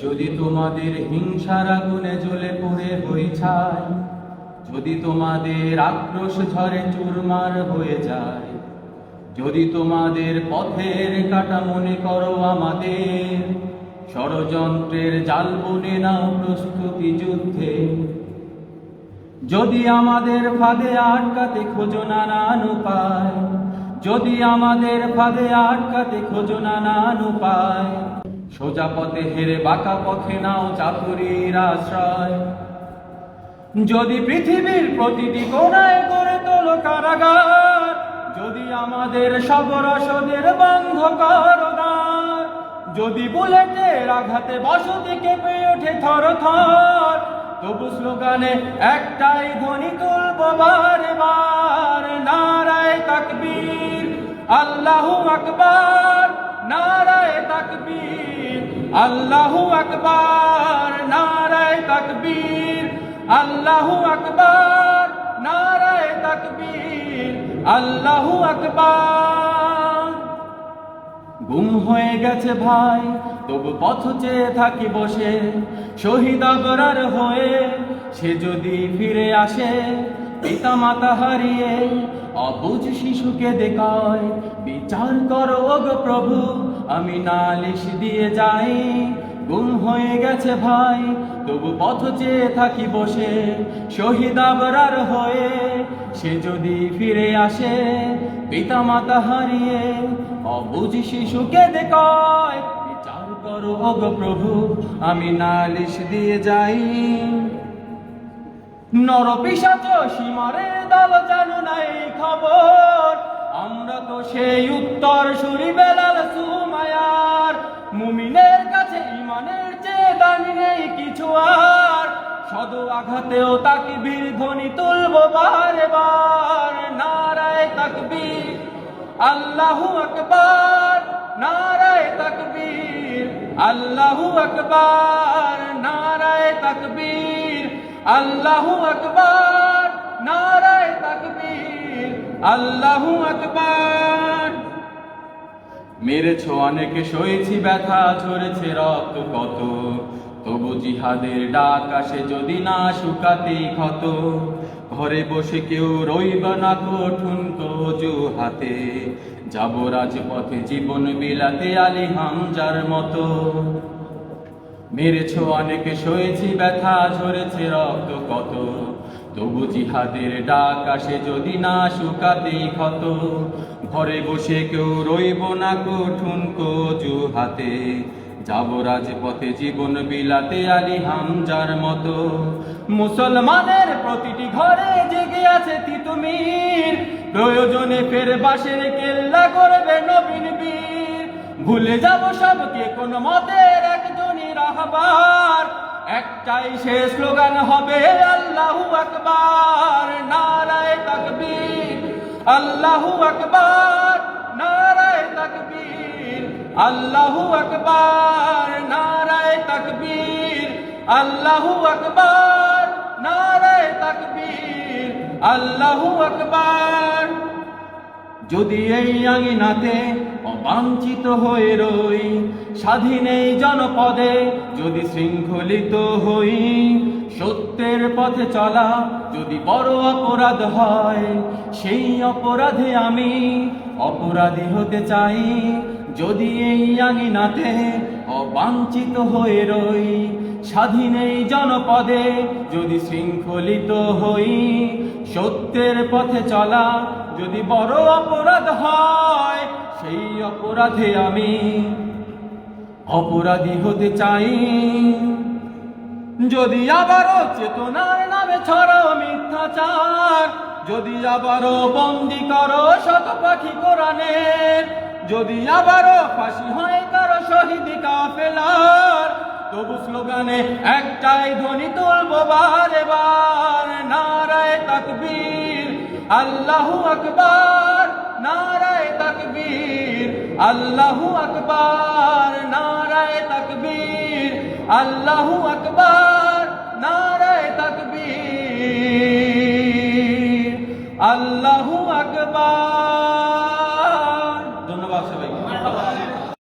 যদি তোমাদের হিংসার আগুনে জ্বলে পড়ে হই ছাই, যদি তোমাদের আক্রোশ ঝরে চুরমার হয়ে যায়, যদি তোমাদের পথের কাটা মনে করো আমাদের, ষড়যন্ত্রের জাল বুনে নাও প্রস্তুতি যুদ্ধে। যদি আমাদের ফাঁদে আটকাতে খোঁজো নানান উপায়, যদি আমাদের ফাঁদে আটকাতে খোঁজো নানান উপায়, সোজা পথে হেরে বাঁকা পথে নাও চাতুরীর আশ্রয়। যদি পৃথিবীর প্রতিটি কোণায় গড়ে তোলো কারাগার, যদি আমাদের সব রসদের বন্ধ করো দ্বার, যদি বুলেটের আঘাতে বসতি কেঁপে ওঠে থর থর, তবু স্লোগানে একটাই ধ্বনি তুলবো বারে বার, নারায়ে তাকবীর, আল্লাহু আকবার, নারায়ে তাকবীর, আল্লাহু আকবার, নারায়ে তাকবীর, আল্লাহু আকবার, নারায়ে তাকবীর, আল্লাহু আকবার। গুম হয়ে গেছে ভাই, তবু পথ চেয়ে থাকি বসে, শহীদ আবরার হয়ে সে যদি ফিরে আসে। পিতা মাতা হারিয়ে অবুঝ শিশুকে দেখায়, বিচার করো ওগো প্রভু, আমি নালিশ দিয়ে যাই। গুম হয়ে গেছে ভাই, তবু পথ চেয়ে থাকি বসে, শহীদ আবরার হয়ে সে যদি ফিরে আসে। পিতা মাতা হারিয়ে অবুঝ শিশুকে দেখায়, বিচার করো ওগো প্রভু, আমি নালিশ দিয়ে যাই। নরপিশাচ সীমারের দল জানো নাই খবর, আমরা তো সেই উত্তর সুরি বেলাল সুমায়ার। মুমিনের কাছে ঈমানের চেয়ে দামি নেই কিছু আর, সদ আঘাতেও তাকবীর ধ্বনি তুলবো বারে বার, নারায়ে তাকবীর, আল্লাহু আকবার, নারায়ে তাকবীর, আল্লাহু আকবার, নারায়ে তাকবীর, আল্লাহু আকবার, নারায়ে তাকবীর, আল্লাহু আকবার। মেরেছো অনেকে, সয়েছি ব্যথা, ঝরেছে রক্ত কত, তবু জিহাদের ডাক আসে যদি না শুকাতে ক্ষত। ঘরে বসে কেউ রইবা না কঠুন অজুহাতে, যাব রাজপথে জীবন বিলাতে আলী হামজার মতো। মেরেছো অনেকে, সয়েছি ব্যথা, ঝরেছে রক্ত কত, তবু জিহাদের ডাক আসে যদি না শুকাতে ক্ষত। ঘরে বসে কেউ রইব না কঠুন অজুহাতে, যাব রাজপথে জীবন বিলাতে আলী হামজার মতো। মুসলমানের প্রতিটি ঘরে জেগে আছে তিতুমির, প্রয়োজনে ফের বাঁশের কেল্লা করবে নবীন বীর। ভুলে যাব সবকে কোন মতের একজনই রাহবার, একটাই সে স্লোগান হবে আল্লাহু আকবার, নারায়ে তাকবীর, আল্লাহু আকবার, নারায়ে তাকবীর, আল্লাহু আকবার, নারায়ে তাকবীর, আল্লাহু আকবার, নারায়ে তাকবীর, আল্লাহু আকবার। যদি এই আঙিনাতে অবাঞ্ছিত হয়ে রই, স্বাধীন এই জনপদে যদি শৃঙ্খলিত হই, সত্যের পথে চলা যদি বড় অপরাধ হয়, সেই অপরাধে আমি অপরাধী হতে চাই। যদি এই আঙিনাতে অবাঞ্ছিত হয়ে রই, স্বাধীন এই জনপদে যদি শৃঙ্খলিত হই, সত্যের পথে চলা যদি বড় অপরাধ হয়, সেই অপরাধে আমি অপরাধী হতে চাই। যদি আবারও চেতনার নামে ছড়াও মিথ্যাচার, যদি আবারও বন্দী করো শত পাখি কোরআনের, যদি আবারও ফাঁসি হয় কারো শহীদ কাফেলার, তবু স্লোগানে একটাই ধ্বনি তুলবো বারে বার, নারায়ে তাকবীর, আল্লাহু আকবার, নারায়ে তাকবীর, আল্লাহু আকবার, নারায়ে তাকবীর, আল্লাহু আকবার, নারায়ে তাকবীর, আল্লাহু আকবার।